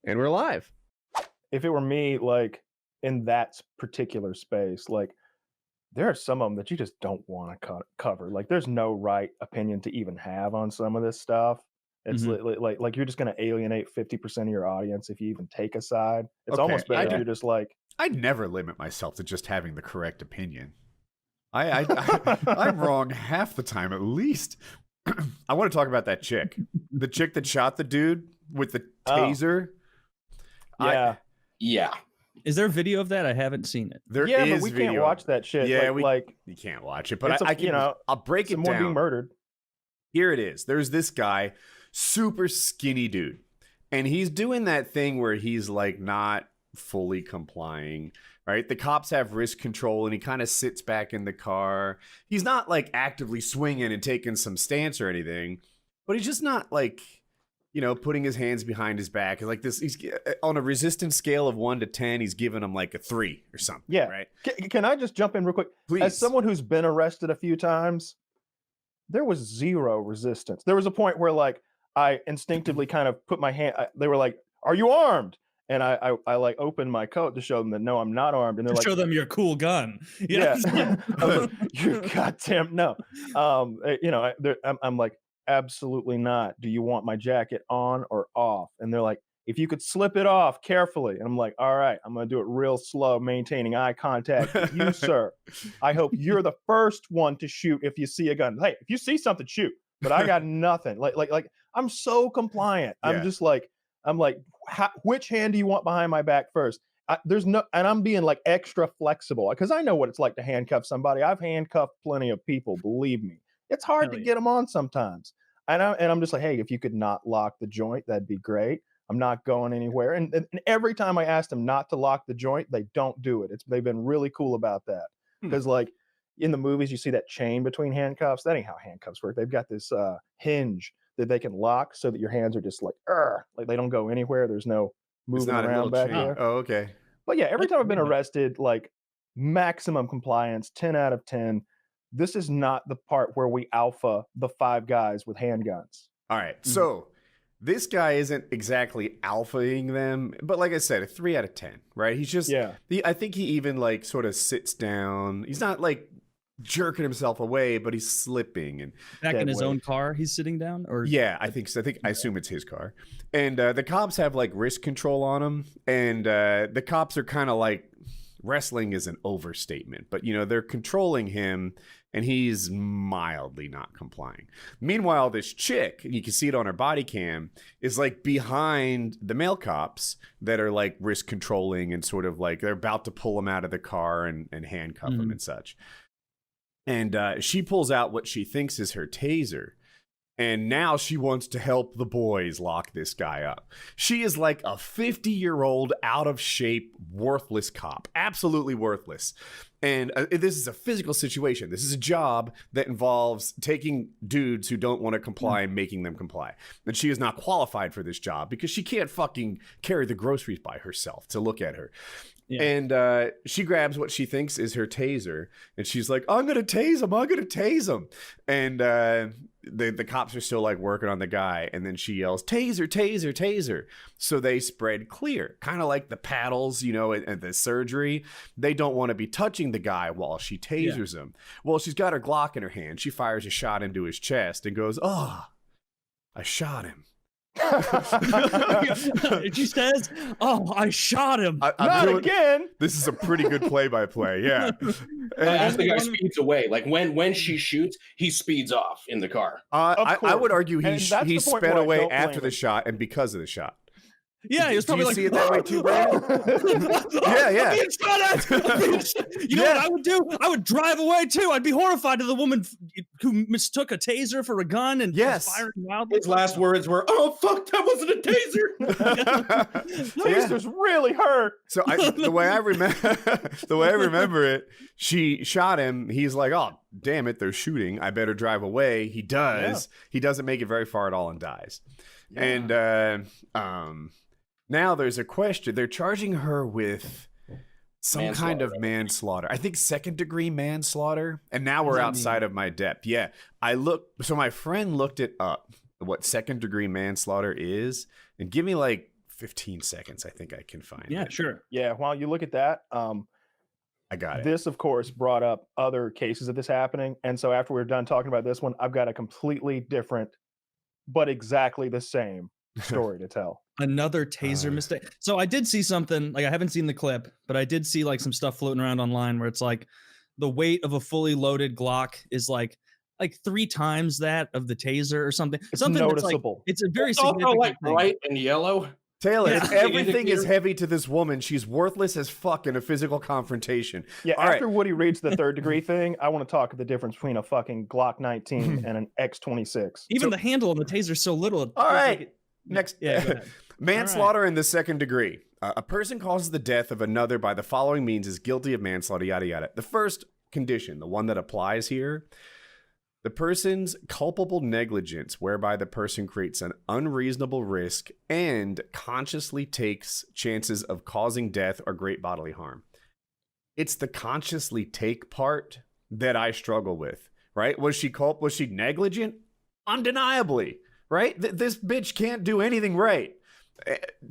And we're live. If it were me, like, in that particular space, like, there are some of them that you just don't want to cover. Like, there's no right opinion to even have on some of this stuff. It's like you're just going to alienate 50% of your audience if you even take a side. It's almost better if you're just like. I'd never limit myself to just having the correct opinion. I'm wrong half the time at least. I want to talk about that chick, the chick that shot the dude with the taser. Yeah. Yeah. Is there a video of that? I haven't seen it. There Yeah, is but we video. can't watch that shit. Yeah, you can't watch it. But I can. I'll break it down. Someone being murdered. Here it is. There's this guy, super skinny dude, and he's doing that thing where he's like not fully complying. Right? The cops have wrist control, and he kind of sits back in the car. He's not like actively swinging and taking some stance or anything, but he's just not like, you know, putting his hands behind his back. Like this, he's on a resistance scale of 1 to 10. He's giving him like a 3 or something. Yeah. Right. Can I just jump in real quick? Please. As someone who's been arrested a few times, there was zero resistance. There was a point where like I instinctively kind of put my hand. They were like, "Are you armed?" And I like opened my coat to show them that no, I'm not armed. And they're like, show them your cool gun. Yeah. I was like, you're goddamn no. You know, I'm like, absolutely not. Do you want my jacket on or off? And they're like, if you could slip it off carefully. And I'm like, all right, I'm going to do it real slow, maintaining eye contact with you, sir. I hope you're the first one to shoot if you see a gun. Hey, if you see something, shoot. But I got nothing. Like I'm so compliant. Yeah. I'm just like, which hand do you want behind my back first? There's no, and I'm being like extra flexible because I know what it's like to handcuff somebody. I've handcuffed plenty of people, believe me. It's hard to get them on sometimes. And I'm just like, hey, if you could not lock the joint, that'd be great. I'm not going anywhere. And every time I ask them not to lock the joint, they don't do it. They've been really cool about that. Because like in the movies, you see that chain between handcuffs. That ain't how handcuffs work. They've got this hinge that they can lock so that your hands are just like they don't go anywhere. There's no moving around back there. Oh, okay. But yeah, every time I've been arrested, like maximum compliance, 10 out of 10. This is not the part where we alpha the 5 guys with handguns. All right. So this guy isn't exactly alphaing them, but like I said, a 3 out of 10, right? He's just, I think he even like sort of sits down. He's not like jerking himself away, but he's slipping and back in his own car. He's sitting down, or I think so. I assume it's his car, and the cops have like wrist control on him, and the cops are kind of like wrestling is an overstatement, but you know they're controlling him, and he's mildly not complying. Meanwhile, this chick, and you can see it on her body cam, is like behind the male cops that are like wrist controlling and sort of like they're about to pull him out of the car and handcuff him and such. And she pulls out what she thinks is her taser. And now she wants to help the boys lock this guy up. She is like a 50-year-old, out of shape, worthless cop. Absolutely worthless. And this is a physical situation. This is a job that involves taking dudes who don't want to comply and making them comply. And she is not qualified for this job because she can't fucking carry the groceries by herself to look at her. Yeah. And she grabs what she thinks is her taser, and she's like, I'm going to tase him. I'm going to tase him. And the cops are still like working on the guy. And then she yells, taser, taser, taser. So they spread clear, kind of like the paddles, you know, at the surgery. They don't want to be touching the guy while she tasers him. Well, she's got her Glock in her hand. She fires a shot into his chest and goes, oh, I shot him. She says, "Oh, I shot him." Not again. This is a pretty good play-by-play. Yeah. As the guy speeds away, like when she shoots, he speeds off in the car. I would argue he sped away after the shot and because of the shot. Yeah, he was probably like, see it that way too, Brandon? Yeah. I'm being shot at. You know what I would do? I would drive away too. I'd be horrified of the woman who mistook a taser for a gun and was firing wildly. His last words were, "Oh fuck, that wasn't a taser." Tasers really hurt. So the way I remember it, she shot him. He's like, "Oh, damn it, they're shooting. I better drive away." He does. Yeah. He doesn't make it very far at all and dies. Yeah. And now there's a question. They're charging her with some kind of manslaughter. I think 2nd-degree manslaughter. And now we're outside of my depth. Yeah. So my friend looked it up, what 2nd-degree manslaughter is, and give me like 15 seconds. I think I can find Yeah, it. sure. Yeah, while you look at that, I got it. this, of course, brought up other cases of this happening. And so after we're done talking about this one, I've got a completely different, but exactly the same story to tell. Another taser mistake. So I did see something, like I haven't seen the clip, but I did see like some stuff floating around online where it's like the weight of a fully loaded Glock is like 3 times that of the taser or something. It's something noticeable. That's like, it's a very It's also significant like thing. bright and yellow. Taylor, Yeah. if everything is heavy to this woman, she's worthless as fuck in a physical confrontation. Yeah, All after right. Woody reads the third degree thing, I want to talk the difference between a fucking Glock 19 and an X26. Even the handle on the taser is so little. All right. Next. Yeah, go ahead. Manslaughter in the second degree. A person causes the death of another by the following means is guilty of manslaughter, yada, yada. The first condition, the one that applies here, the person's culpable negligence whereby the person creates an unreasonable risk and consciously takes chances of causing death or great bodily harm. It's the consciously take part that I struggle with, right? Was she negligent? Undeniably, right? This bitch can't do anything right.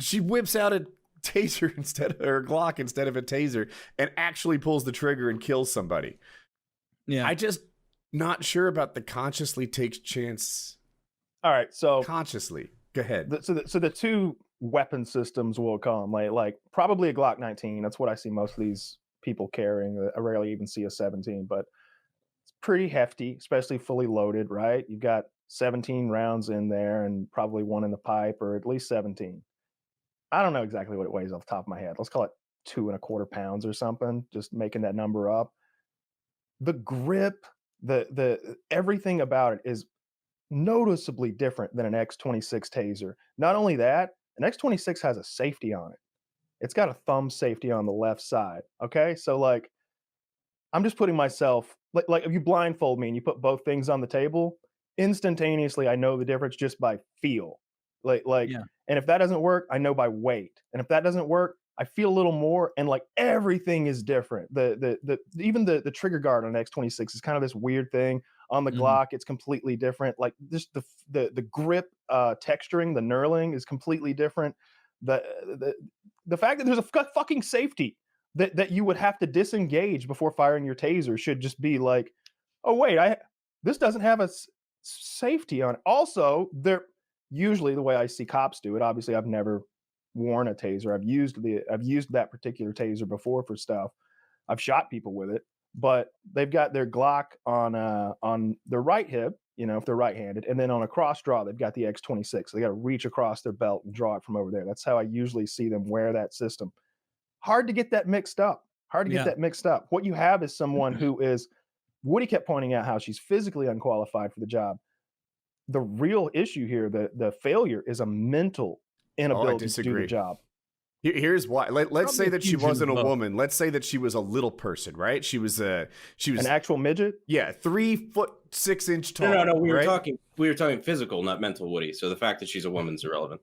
She whips out a taser or a Glock instead of a taser and actually pulls the trigger and kills somebody. Yeah. I just not sure about the consciously takes chance. All right, so Consciously. Go ahead. so the two weapon systems will come, like probably a Glock 19. That's what I see most of these people carrying. I rarely even see a 17, but it's pretty hefty, especially fully loaded, right? You've got 17 rounds in there and probably one in the pipe, or at least 17. I don't know exactly what it weighs off the top of my head. Let's call it 2.25 pounds or something, just making that number up. The grip, the everything about it is noticeably different than an X26 taser. Not only that, an X26 has a safety on it. It's got a thumb safety on the left side. Okay, so like, I'm just putting myself like if you blindfold me and you put both things on the table, instantaneously I know the difference just by feel. Yeah. And if that doesn't work, I know by weight. And if that doesn't work, I feel a little more, and like everything is different. Even the trigger guard on X26 is kind of this weird thing. On the Glock, it's completely different. Like just the grip texturing, the knurling is completely different. The fact that there's a fucking safety that you would have to disengage before firing your taser should just be like, oh wait, this doesn't have a safety on it. Also, they're usually the way I see cops do it. Obviously, I've never worn a taser. I've used that particular taser before for stuff. I've shot people with it, but they've got their Glock on their right hip, if they're right-handed, and then on a cross draw, they've got the X26. So they got to reach across their belt and draw it from over there. That's how I usually see them wear that system. Hard to get that mixed up. What you have is someone who is, Woody kept pointing out how she's physically unqualified for the job. The real issue here, the failure, is a mental inability to do the job. Here's why. Let's say that she wasn't a woman. Let's say that she was a little person, right? She was an actual midget. Yeah, 3'6" tall. No. We right? were talking physical, not mental, Woody. So the fact that she's a woman's irrelevant.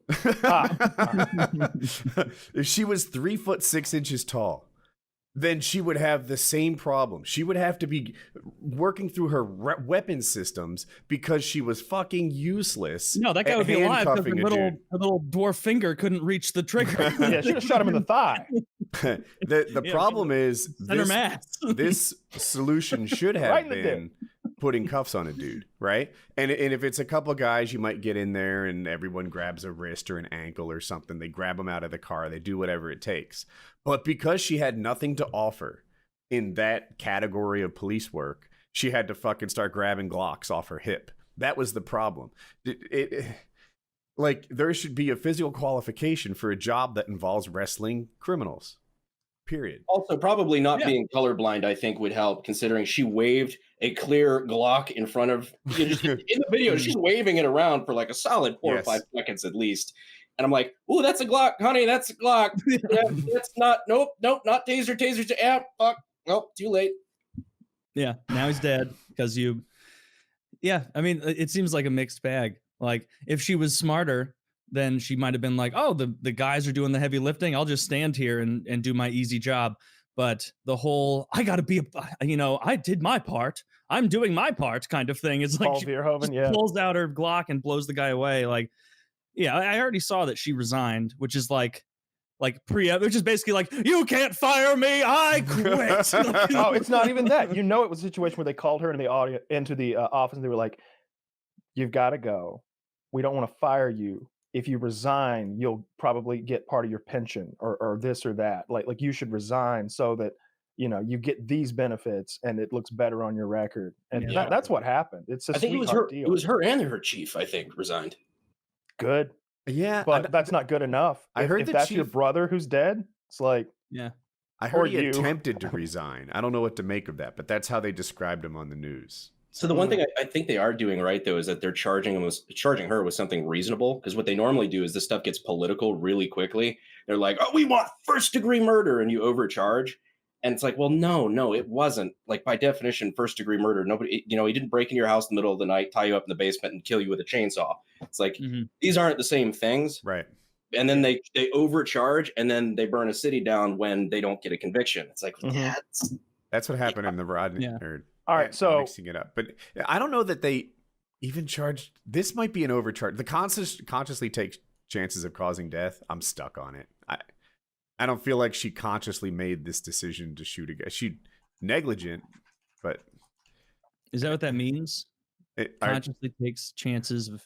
If she was 3'6" tall, then she would have the same problem. She would have to be working through her weapon systems because she was fucking useless. No, that guy would be alive because her dude. little dwarf finger couldn't reach the trigger. Yeah, should have shot him in the thigh. The problem is this solution should have been putting cuffs on a dude, right? And if it's a couple of guys, you might get in there and everyone grabs a wrist or an ankle or something. They grab them out of the car. They do whatever it takes. But because she had nothing to offer in that category of police work, she had to fucking start grabbing Glocks off her hip. That was the problem. Like, there should be a physical qualification for a job that involves wrestling criminals. Period. Also, probably not being colorblind, I think, would help, considering she waved a clear Glock in front of in the video. She's waving it around for like a solid 4 or 5 seconds at least. And I'm like, "Ooh, that's a Glock, honey. That's a Glock. Yeah, that's not. Nope, not taser. Yeah, fuck. Nope, too late." Yeah, now he's dead because you. Yeah, I mean, it seems like a mixed bag. Like, if she was smarter, then she might have been like, "Oh, the guys are doing the heavy lifting. I'll just stand here and do my easy job." But the whole I got to be I did my part. I'm doing my part kind of thing. It's like Paul Verhoeven, pulls out her Glock and blows the guy away. Like, Yeah, I already saw that she resigned, which is like which is basically like, you can't fire me, I quit. Oh, it's not even that. You know, it was a situation where they called her into the office, and they were like, "You've got to go. We don't want to fire you. If you resign, you'll probably get part of your pension or this or that. Like you should resign so that you get these benefits and it looks better on your record." And that's what happened. It's a I think it was sweetheart her. deal. It was her and her chief, I think, resigned. Good, Yeah, but that's not good enough. I heard if the that's your chief- brother who's dead, it's like, yeah. I or heard he you. attempted to resign. I don't know what to make of that, but that's how they described him on the news. So the one thing I think they are doing right, though, is that they're charging her with something reasonable. Because what they normally do is this stuff gets political really quickly. They're like, "Oh, we want first-degree murder," and you overcharge. And it's like, well, no, it wasn't. Like, by definition, first-degree murder. Nobody, he didn't break in your house in the middle of the night, tie you up in the basement, and kill you with a chainsaw. It's like, these aren't the same things. Right. And then they overcharge, and then they burn a city down when they don't get a conviction. It's like, That's what happened in the Rodney. Yeah. All right, so mixing it up, but I don't know that they even charged. This might be an overcharge. The consciously takes chances of causing death. I'm stuck on it. I don't feel like she consciously made this decision to shoot a guy. She negligent, but is that what that means? Consciously takes chances of.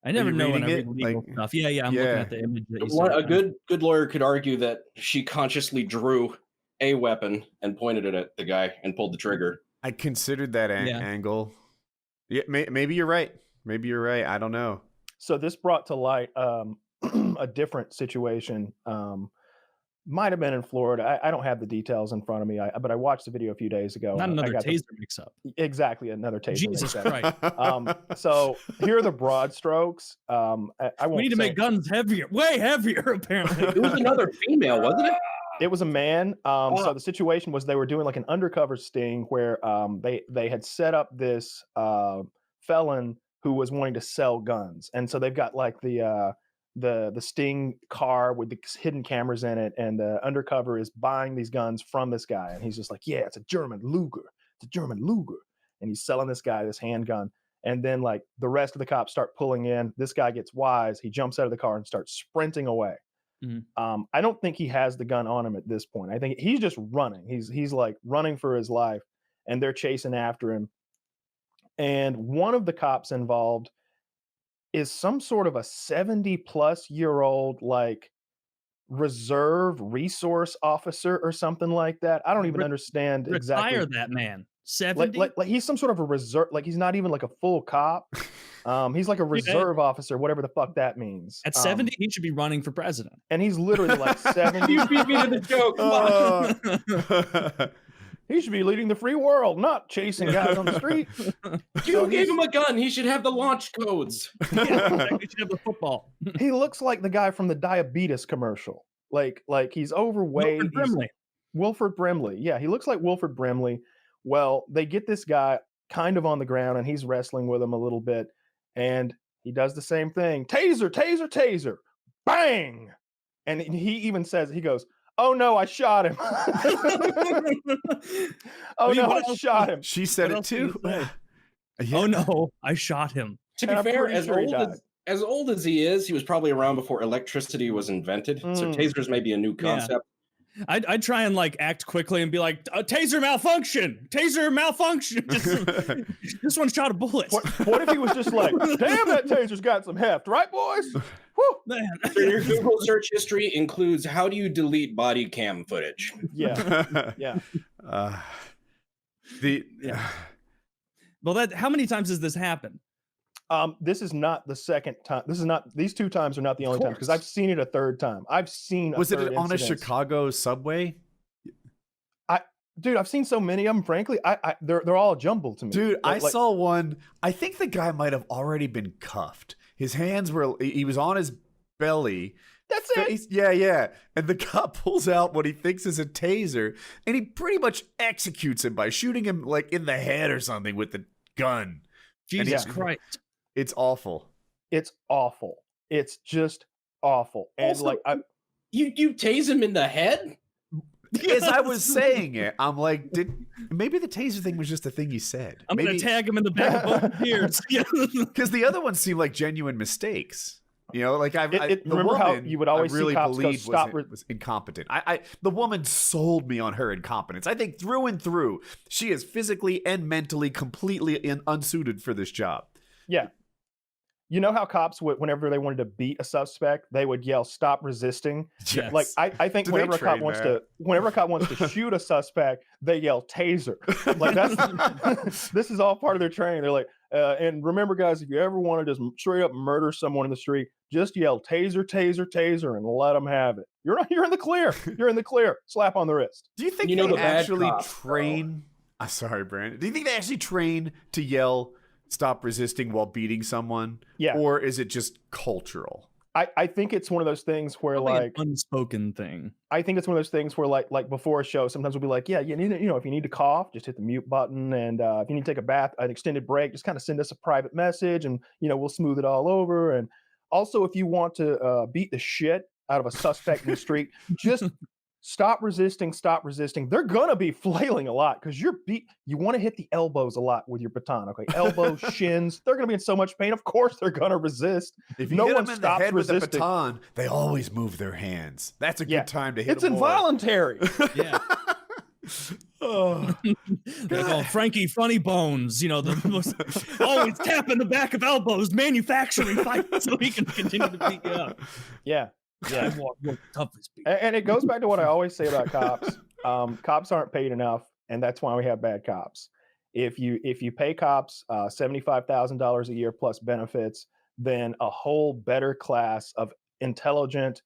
I never know when I read legal stuff. Yeah. I'm looking at the image that you said. A good lawyer could argue that she consciously drew a weapon and pointed it at the guy and pulled the trigger. I considered that angle. Yeah, maybe you're right. Maybe you're right. I don't know. So this brought to light a different situation. Might have been in Florida. I don't have the details in front of me, but I watched the video a few days ago. Not another taser mix-up. Exactly, another taser Jesus mix-up. Christ. So here are the broad strokes. I won't we need to make guns heavier, way heavier, apparently. It was another female, wasn't it? It was a man. So the situation was they were doing like an undercover sting where they had set up this felon who was wanting to sell guns, and so they've got like the sting car with the hidden cameras in it, and the undercover is buying these guns from this guy, and he's just like, "Yeah, it's a German Luger. It's a German Luger," and he's selling this guy this handgun. And then like the rest of the cops start pulling in. This guy gets wise. He jumps out of the car and starts sprinting away. I don't think he has the gun on him at this point. I think he's just running. He's like running for his life, and they're chasing after him. And one of the cops involved is some sort of a 70-plus-year-old like reserve resource officer or something like that. I don't even understand exactly. Retire that man. 70? Like he's some sort of a reserve. Like he's not even like a full cop. He's like a reserve officer, whatever the fuck that means. At 70, he should be running for president. And he's literally like 70. You beat me to the joke. He should be leading the free world, not chasing guys on the street. You gave him a gun. He should have the launch codes. Yeah, he should have the football. He looks like the guy from the diabetes commercial. Like he's overweight. Wilford Brimley. Yeah, he looks like Wilford Brimley. Well, they get this guy kind of on the ground, and he's wrestling with him a little bit. And he does the same thing. Taser, taser, taser. Bang! And he even says, he goes, "Oh no, I shot him." I shot him. She said it too. Yeah. Oh no, I shot him. To be fair, as old as he is, he was probably around before electricity was invented. So tasers may be a new concept. Yeah. I'd try and like act quickly and be like, taser malfunction. This one shot a bullet. What if he was just like, "Damn, that taser's got some heft, right, boys?" Woo. Man. So your Google search history includes how do you delete body cam footage? Yeah. Yeah. Well, how many times has this happened? This is not the second time. These two times are not the only times, because I've seen it a third time. Was it on a Chicago subway? Dude, I've seen so many of them. Frankly, they're all jumbled to me. Dude, I saw one. I think the guy might have already been cuffed. His hands he was on his belly. That's it. Yeah. And the cop pulls out what he thinks is a taser, and he pretty much executes him by shooting him like in the head or something with the gun. Jesus Christ. It's awful. It's awful. It's just awful. And also, like you tase him in the head? As I was saying it, I'm like, maybe the taser thing was just a thing you said. Maybe, gonna tag him in the back of both ears. Because the other ones seem like genuine mistakes. You know, like the remember how woman you would always I really see cops go believed stop. was incompetent. The woman sold me on her incompetence. I think through and through, she is physically and mentally completely unsuited for this job. Yeah. You know how cops would, whenever they wanted to beat a suspect, they would yell, "Stop resisting." Yes. Like I think whenever a cop wants to shoot a suspect, they yell taser. Like that's this is all part of their training. They're like, and remember, guys, if you ever want to just straight up murder someone in the street, just yell taser, taser, taser, and let them have it. You're in the clear. You're in the clear. Slap on the wrist. Do you think You know they the bad actually cops, train? Sorry, Brandon. Do you think they actually train to yell "stop resisting" while beating someone? Yeah. Or is it just cultural? I think it's one of those things where Probably like an unspoken thing. I think it's one of those things where like before a show, sometimes we'll be like, yeah, you need to, if you need to cough, just hit the mute button, and if you need to take an extended break, just kind of send us a private message, and we'll smooth it all over. And also, if you want to beat the shit out of a suspect in the street, just stop resisting. They're gonna be flailing a lot because you want to hit the elbows a lot with your baton. Okay, elbows, shins, they're gonna be in so much pain. Of course, they're gonna resist. If you no hit one them in the stops head resisting. with a baton, they always move their hands. That's a good time to hit It's them more. involuntary. Yeah. Oh, They call Frankie Funny Bones, the most always tapping the back of elbows, manufacturing fight so he can continue to beat you up. Yeah. Yeah. What toughest people. And it goes back to what I always say about cops. Cops aren't paid enough, and that's why we have bad cops. If you pay cops $75,000 a year plus benefits, then a whole better class of intelligent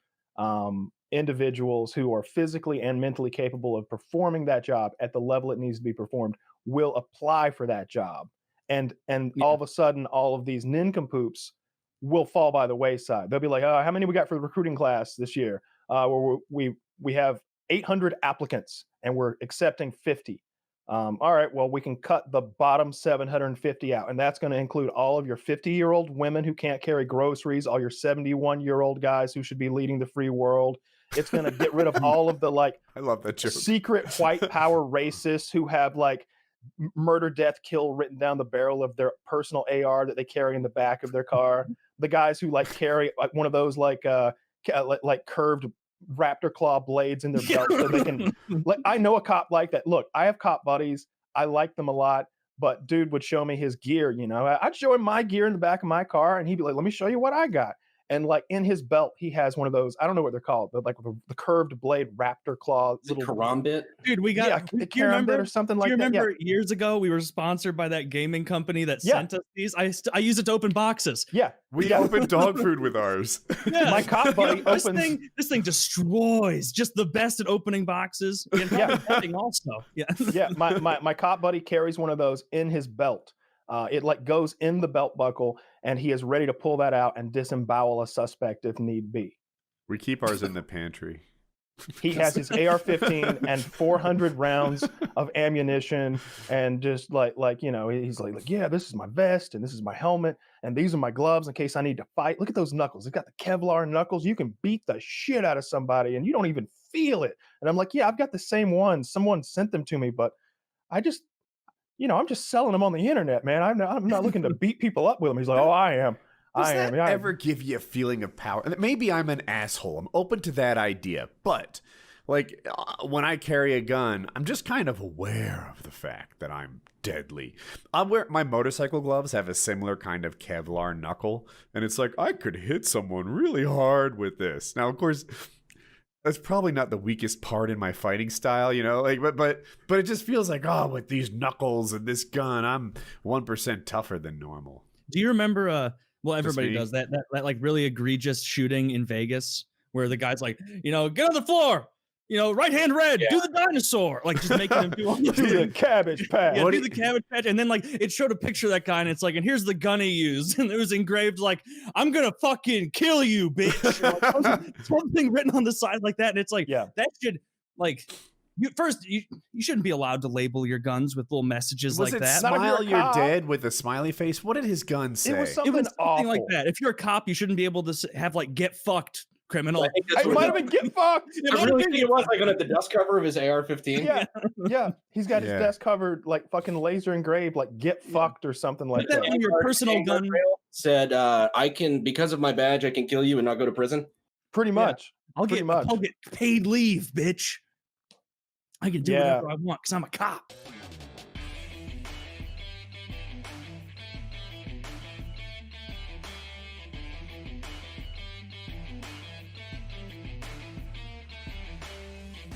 individuals who are physically and mentally capable of performing that job at the level it needs to be performed will apply for that job. And all of a sudden, all of these nincompoops will fall by the wayside. They'll be like, how many we got for the recruiting class this year? Where we have 800 applicants and we're accepting 50. All right, well, we can cut the bottom 750 out, and that's going to include all of your 50-year-old women who can't carry groceries, all your 71-year-old guys who should be leading the free world. It's going to get rid of all of the I love that joke. secret white power racists who have murder, death, kill written down the barrel of their personal AR that they carry in the back of their car. The guys who carry one of those curved raptor claw blades in their belt so they can. I know a cop like that. Look, I have cop buddies. I like them a lot, but dude would show me his gear. I'd show him my gear in the back of my car, and he'd be like, "Let me show you what I got." And in his belt, he has one of those. I don't know what they're called, but the curved blade raptor claw. Little karambit. Dude, we got the karambit or something like that. Do you remember years ago we were sponsored by that gaming company that sent us these? I use it to open boxes. Yeah, we open dog food with ours. Yeah. My cop buddy opens. This thing destroys. Just the best at opening boxes. Yeah, also. Yeah. Yeah, my cop buddy carries one of those in his belt. It goes in the belt buckle, and he is ready to pull that out and disembowel a suspect if need be. We keep ours in the pantry. He has his AR-15 and 400 rounds of ammunition, and just he's like, yeah, this is my vest, and this is my helmet, and these are my gloves in case I need to fight. Look at those knuckles. They've got the Kevlar knuckles. You can beat the shit out of somebody, and you don't even feel it. And I'm like, yeah, I've got the same ones. Someone sent them to me, but I'm just selling them on the internet, man. I'm not looking to beat people up with them. He's like, oh, I am. Does that ever give you a feeling of power? Maybe I'm an asshole. I'm open to that idea. But when I carry a gun, I'm just kind of aware of the fact that I'm deadly. My motorcycle gloves have a similar kind of Kevlar knuckle. And it's like, I could hit someone really hard with this. Now, of course, that's probably not the weakest part in my fighting style, but it just feels like, with these knuckles and this gun, I'm 1% tougher than normal. Do you remember, everybody does that really egregious shooting in Vegas where the guy's like, get on the floor, right hand red, do the dinosaur, just making him do all the cabbage patch. Yeah, do the cabbage patch. And then it showed a picture of that guy, and it's and here's the gun he used, and it was engraved I'm gonna fucking kill you, bitch. Something written on the side like that, and it's that should you shouldn't be allowed to label your guns with little messages was like it that. Smile, you're dead with a smiley face. What did his gun say? It was something awful. Like that. If you're a cop, you shouldn't be able to have get fucked. Criminal. It might have been get fucked. I really think it was on the dust cover of his AR-15. Yeah. He's got his desk covered fucking laser engraved get fucked or something like that. Your personal gun. said, I can, because of my badge, I can kill you and not go to prison. Pretty much. I'll Pretty get much. paid leave, bitch. I can do whatever I want because I'm a cop.